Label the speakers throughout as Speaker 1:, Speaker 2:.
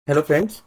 Speaker 1: Hello friends,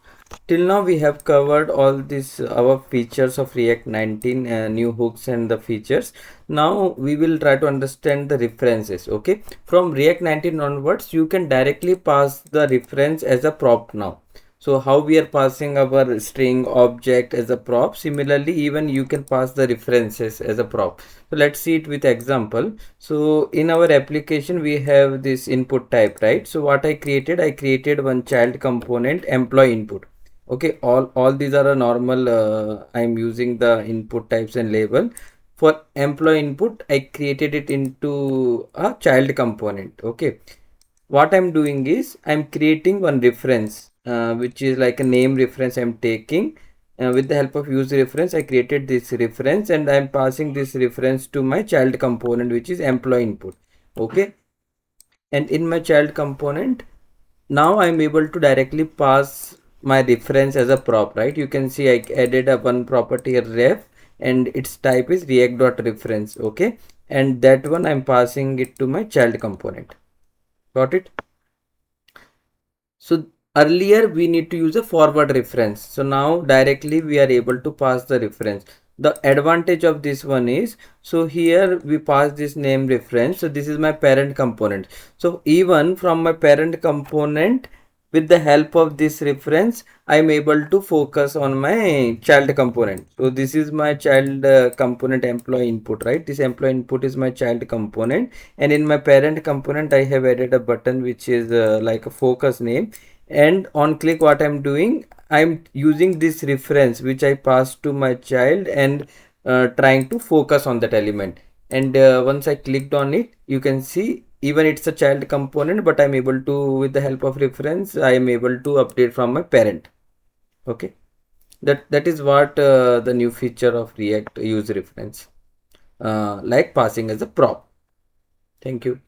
Speaker 1: till now we have covered all these our features of React 19 new hooks and the features. Now we will try to understand the references. Okay, from React 19 onwards you can directly pass the reference as a prop now. So how we are passing our string object as a prop, similarly even you can pass the references as a prop. So let's see it with example. So in our application we have this input type, right? So what I created one child component employee input. Okay, all these are a normal I'm using the input types and label. For employee input I created it into a child component. Okay, what I'm doing is I'm creating one reference which is like a name reference I'm taking. With the help of user reference I created this reference and I'm passing this reference to my child component, which is employee input. Okay, and in my child component now I'm able to directly pass my reference as a prop, right? You can see I added a one property here, ref, and its type is react.reference. Okay, and that one I'm passing it to my child component. Got it? So earlier we need to use a forward reference. So now directly we are able to pass the reference. The advantage of this one is, so here we pass this name reference. So this is my parent component. So even from my parent component, with the help of this reference, I am able to focus on my child component. So this is my child component employee input, right? This employee input is my child component, and in my parent component I have added a button which is like a focus name, and on click what I'm doing, I'm using this reference which I pass to my child and trying to focus on that element. And once I clicked on it, you can see even it's a child component, but I'm able to, with the help of reference, I am able to update from my parent. Okay, that is what the new feature of React use reference, like passing as a prop. Thank you.